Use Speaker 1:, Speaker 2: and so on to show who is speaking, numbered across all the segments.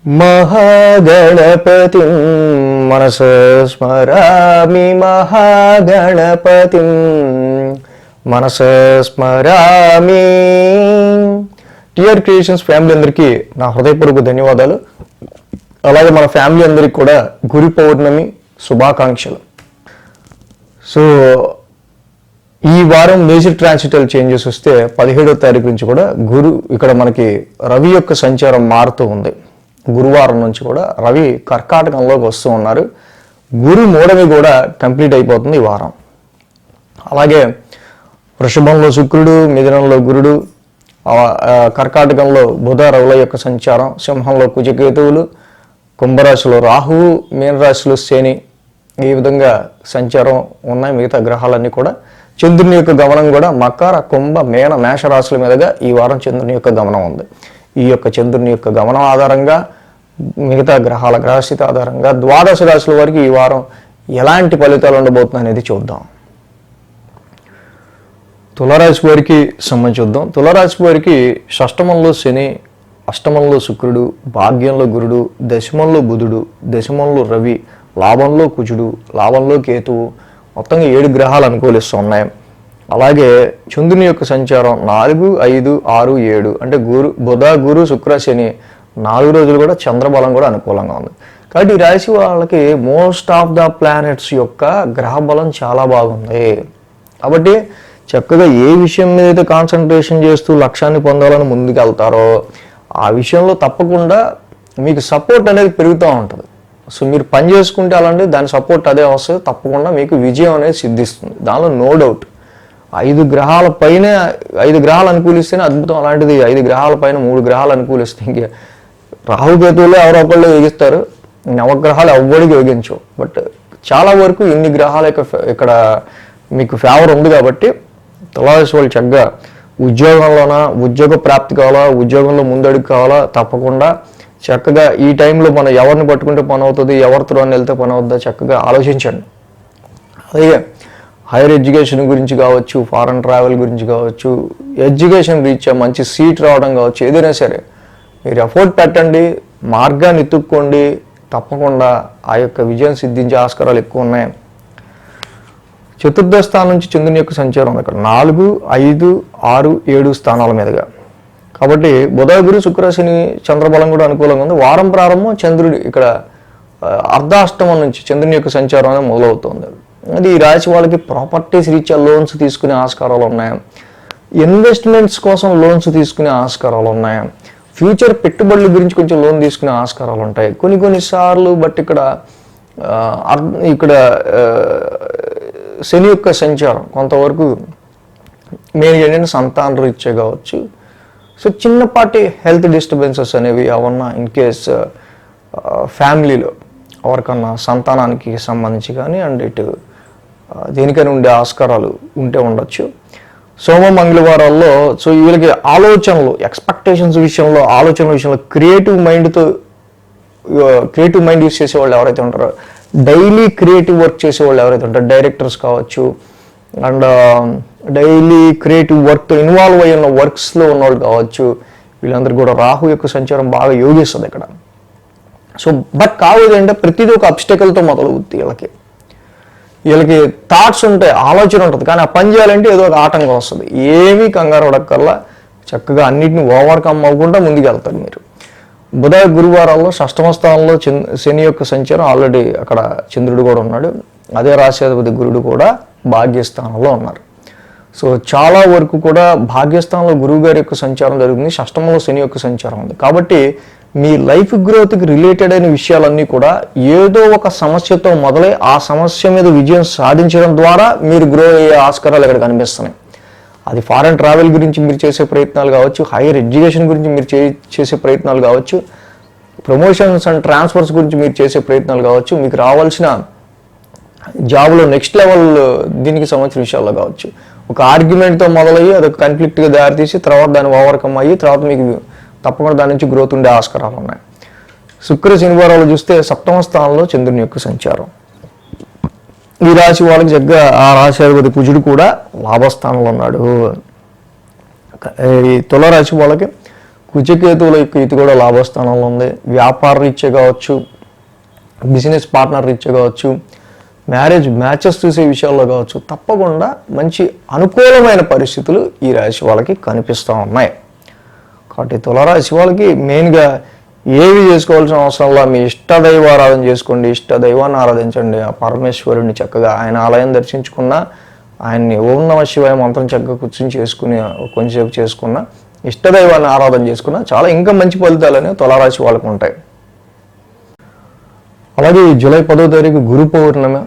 Speaker 1: మహాగణపతిం మనసా స్మరామి మహాగణపతిం మనసా స్మరామి. TR creations family అందరికీ నా హృదయపూర్వక ధన్యవాదాలు. అలాగే మన ఫ్యామిలీ అందరికీ కూడా గురు పౌర్ణమి శుభాకాంక్షలు. సో ఈ వారం మేజర్ ట్రాన్సిటల్ చేంజెస్ వస్తే 17వ తారీఖు నుంచి కూడా ఇక్కడ మనకి రవి యొక్క సంచారం మారుతూ ఉంది. గురువారం నుంచి కూడా రవి కర్కాటకంలోకి వస్తూ ఉన్నారు. గురు మూడవి కూడా కంప్లీట్ అయిపోతుంది ఈ వారం. అలాగే వృషభంలో శుక్రుడు, మిథునంలో గురుడు, కర్కాటకంలో బుధ రవుల యొక్క సంచారం, సింహంలో కుజకేతువులు, కుంభరాశిలో రాహువు, మీనరాశిలో శని, ఈ విధంగా సంచారం ఉన్నాయి. మిగతా గ్రహాలన్నీ కూడా చంద్రుని యొక్క గమనం కూడా మకర, కుంభ, మీన, మేష రాశుల మీదుగా ఈ వారం చంద్రుని యొక్క గమనం ఉంది. ఈ యొక్క చంద్రుని యొక్క గమనం ఆధారంగా మిగతా గ్రహాల గ్రహస్థితి ఆధారంగా ద్వాదశ రాశుల వారికి ఈ వారం ఎలాంటి ఫలితాలు ఉండబోతున్నాయి అనేది చూద్దాం. తులారాశి వారికి సంబంధించి చూద్దాం. తులారాశి వారికి షష్టమంలో శని, అష్టమంలో శుక్రుడు, భాగ్యంలో గురుడు, దశమంలో బుధుడు, దశమంలో రవి, లాభంలో కుజుడు, లాభంలో కేతువు, మొత్తంగా 7 గ్రహాలు అనుకూలిస్తూ ఉన్నాయి. అలాగే చంద్రుని యొక్క సంచారం 4, 5, 6, 7 అంటే బుధ, గురు, శుక్ర, శని 4 రోజులు కూడా చంద్రబలం కూడా అనుకూలంగా ఉంది. కాబట్టి ఈ రాశి వాళ్ళకి మోస్ట్ ఆఫ్ ద ప్లానెట్స్ యొక్క గ్రహ బలం చాలా బాగుంది. కాబట్టి చక్కగా ఏ విషయం మీద అయితే కాన్సన్ట్రేషన్ చేస్తూ లక్ష్యాన్ని పొందాలని ముందుకు వెళ్తారో ఆ విషయంలో తప్పకుండా మీకు సపోర్ట్ అనేది పెరుగుతూ ఉంటుంది. సో మీరు పని చేసుకుంటే అలాంటి దాని సపోర్ట్ అదే వస్తుంది, తప్పకుండా మీకు విజయం అనేది సిద్ధిస్తుంది. దానిలో నో డౌట్. 5 గ్రహాల పైన 5 గ్రహాలు అనుకూలిస్తేనే అద్భుతం. అలాంటిది 5 గ్రహాల పైన 3 గ్రహాలు అనుకూలిస్తే ఇంక రాహుకేతువులే ఎవరో ఒకళ్ళు యోగిస్తారు, నవగ్రహాలు ఎవ్వడికి యోగించవు. బట్ చాలా వరకు ఇన్ని గ్రహాల ఇక్కడ మీకు ఫేవర్ ఉంది. కాబట్టి తులారాశి వాళ్ళు చక్కగా ఉద్యోగ ప్రాప్తి కావాలా, ఉద్యోగంలో ముందడుగు కావాలా, తప్పకుండా చక్కగా ఈ టైంలో మనం ఎవరిని పట్టుకుంటే పని అవుతుంది, ఎవరితో వెళ్తే పని అవుతుందో చక్కగా ఆలోచించండి. అలాగే హైయర్ ఎడ్యుకేషన్ గురించి కావచ్చు, ఫారెన్ ట్రావెల్ గురించి కావచ్చు, ఎడ్యుకేషన్ రీత్యా మంచి సీట్ రావడం కావచ్చు, ఏదైనా సరే మీరు ఎఫోర్ట్ పెట్టండి, మార్గాన్ని ఎత్తుక్కోండి, తప్పకుండా ఆ యొక్క విజయం సిద్ధించే ఆస్కారాలు ఎక్కువ ఉన్నాయి. చతుర్థ స్థానం నుంచి చంద్రుని యొక్క సంచారం ఉంది ఇక్కడ 4, 5, 6, 7 స్థానాల మీదుగా. కాబట్టి బుధ, గురు, శుక్ర, శని చంద్రబలం కూడా అనుకూలంగా ఉంది. వారం ప్రారంభం చంద్రుడి ఇక్కడ అర్ధాష్టమం నుంచి చంద్రుని యొక్క సంచారం అనేది మొదలవుతుంది. అది ఈ రాశి వాళ్ళకి ప్రాపర్టీస్ రీత్యా లోన్స్ తీసుకునే ఆస్కారాలు ఉన్నాయి, ఇన్వెస్ట్మెంట్స్ కోసం లోన్స్ తీసుకునే ఆస్కారాలు ఉన్నాయి, ఫ్యూచర్ పెట్టుబడుల గురించి కొంచెం లోన్ తీసుకునే ఆస్కారాలు ఉంటాయి కొన్నిసార్లు. బట్ ఇక్కడ శని యొక్క సంచారం కొంతవరకు మెయిన్ ఏంటంటే సంతాన రీత్యా కావచ్చు. సో చిన్నపాటి హెల్త్ డిస్టర్బెన్సెస్ అనేవి ఏమన్నా ఇన్ కేస్ ఫ్యామిలీలో ఎవరికన్నా సంతానానికి సంబంధించి కానీ అండ్ దేనికైనా ఉండే ఆస్కారాలు ఉండొచ్చు. సోమ, మంగళవారాల్లో సో వీళ్ళకి ఆలోచనలు, ఎక్స్పెక్టేషన్స్ విషయంలో, ఆలోచనల విషయంలో క్రియేటివ్ మైండ్ యూస్ చేసేవాళ్ళు ఎవరైతే ఉంటారో, డైలీ క్రియేటివ్ వర్క్ చేసేవాళ్ళు ఎవరైతే ఉంటారో, డైరెక్టర్స్ కావచ్చు అండ్ డైలీ క్రియేటివ్ వర్క్తో ఇన్వాల్వ్ అయ్యి ఉన్న వర్క్స్లో ఉన్నవాళ్ళు కావచ్చు, వీళ్ళందరికీ కూడా రాహు యొక్క సంచారం బాగా యోగిస్తుంది ఇక్కడ. సో బట్ కావదంటే ప్రతిదీ ఒక అబ్స్టకల్తో మొదలవుద్ది. వీళ్ళకి థాట్స్ ఉంటాయి, ఆలోచన ఉంటుంది, కానీ ఆ పని చేయాలంటే ఏదో ఒక ఆటంకం వస్తుంది. ఏమీ కంగారు పడక్కల్లా చక్కగా అన్నిటిని ఓవర్కమ్ అవ్వకుండా ముందుకు వెళ్తారు మీరు. బుధ, గురువారాల్లో షష్టమ స్థానంలో శని యొక్క సంచారం ఆల్రెడీ అక్కడ చంద్రుడు కూడా ఉన్నాడు. అదే రాశ్యాధిపతి గురుడు కూడా భాగ్యస్థానంలో ఉన్నారు. సో చాలా వరకు కూడా భాగ్యస్థానంలో గురువు గారి యొక్క సంచారం జరుగుతుంది, షష్టమంలో శని యొక్క సంచారం ఉంది. కాబట్టి మీ లైఫ్ గ్రోత్కి రిలేటెడ్ అయిన విషయాలన్నీ కూడా ఏదో ఒక సమస్యతో మొదలై ఆ సమస్య మీద విజయం సాధించడం ద్వారా మీరు గ్రో అయ్యే ఆస్కారాలు ఇక్కడ కనిపిస్తున్నాయి. అది ఫారెన్ ట్రావెల్ గురించి మీరు చేసే ప్రయత్నాలు కావచ్చు, హైయర్ ఎడ్యుకేషన్ గురించి మీరు చేసే ప్రయత్నాలు కావచ్చు, ప్రమోషన్స్ అండ్ ట్రాన్స్ఫర్స్ గురించి మీరు చేసే ప్రయత్నాలు కావచ్చు, మీకు రావాల్సిన జాబ్లో నెక్స్ట్ లెవెల్ దీనికి సంబంధించిన విషయాల్లో కావచ్చు. ఒక ఆర్గ్యుమెంట్తో మొదలయ్యి అదొక కన్ఫ్లిక్ట్గా దారితీసి తర్వాత దాన్ని ఓవర్కమ్ అయ్యి తర్వాత మీకు తప్పకుండా దాని నుంచి గ్రోత్ ఉండే ఆస్కారాలు ఉన్నాయి. శుక్ర, శనివారాలు చూస్తే సప్తమ స్థానంలో చంద్రుని యొక్క సంచారం. ఈ రాశి వాళ్ళకి చక్కగా ఆ రాశి అధిపతి కుజుడు కూడా లాభస్థానంలో ఉన్నాడు. ఈ తులారాశి వాళ్ళకి కుజకేతువుల యొక్క ఇది కూడా లాభస్థానంలో ఉంది. వ్యాపార రీత్యా కావచ్చు, బిజినెస్ పార్ట్నర్ రీత్యా కావచ్చు, మ్యాచెస్ చూసే విషయాల్లో కావచ్చు, తప్పకుండా మంచి అనుకూలమైన పరిస్థితులు ఈ రాశి వాళ్ళకి కనిపిస్తూ ఉన్నాయి. కాబట్టి తులారాశి వాళ్ళకి మెయిన్గా ఏవి చేసుకోవాల్సిన అవసరంలా మీ ఇష్టదైవ ఆరాధన చేసుకోండి. ఇష్టదైవాన్ని ఆరాధించండి. ఆ పరమేశ్వరుడిని చక్కగా ఆయన ఆలయం దర్శించుకున్న, ఆయన్ని ఓం నమః శివాయ మంత్రం చక్కగా కూర్చొని చేసుకుని కొంచెంసేపు చేసుకున్న, ఇష్టదైవాన్ని ఆరాధన చేసుకున్న చాలా ఇంకా మంచి ఫలితాలు అనేవి తులారాశి వాళ్ళకు ఉంటాయి. అలాగే జూలై 10వ తారీఖు గురు పౌర్ణమి.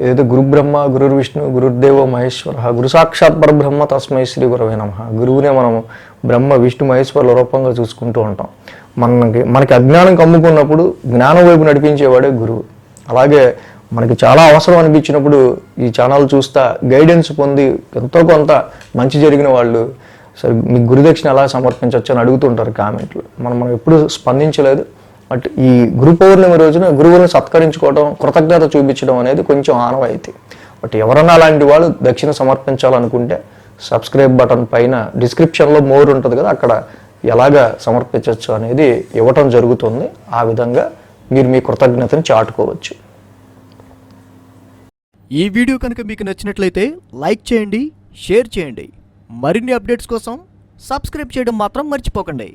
Speaker 1: ఏదైతే గురు బ్రహ్మ గురు విష్ణు గురుదేవో మహేశ్వర గురు సాక్షాత్ పరబ్రహ్మ తస్మై శ్రీ గురవే నమః. గురువునే మనం బ్రహ్మ విష్ణు మహేశ్వరుల రూపంగా చూసుకుంటూ ఉంటాం. మనకి అజ్ఞానం కమ్ముకున్నప్పుడు జ్ఞానం వైపు నడిపించేవాడే గురువు. అలాగే మనకి చాలా అవసరం అనిపించినప్పుడు ఈ ఛానల్ చూస్తా గైడెన్స్ పొంది ఎంతో కొంత మంచి జరిగిన వాళ్ళు సరే మీకు గురుదక్షిణ ఎలా సమర్పించవచ్చు అని అడుగుతుంటారు కామెంట్లు. మనం ఎప్పుడు స్పందించలేదు. బట్ ఈ గురు పౌర్ణమి రోజున గురువుని సత్కరించుకోవడం, కృతజ్ఞత చూపించడం అనేది కొంచెం ఆనవాయితీ. బట్ ఎవరన్నా అలాంటి వాళ్ళు దక్షిణ సమర్పించాలనుకుంటే సబ్స్క్రైబ్ బటన్ పైన డిస్క్రిప్షన్లో మోర్ ఉంటుంది కదా, అక్కడ ఎలాగా సమర్పించవచ్చు అనేది ఇవ్వటం జరుగుతుంది. ఆ విధంగా మీరు మీ కృతజ్ఞతని చాటుకోవచ్చు.
Speaker 2: ఈ వీడియో కనుక మీకు నచ్చినట్లయితే లైక్ చేయండి, షేర్ చేయండి. మరిన్ని అప్డేట్స్ కోసం సబ్స్క్రైబ్ చేయడం మాత్రం మర్చిపోకండి.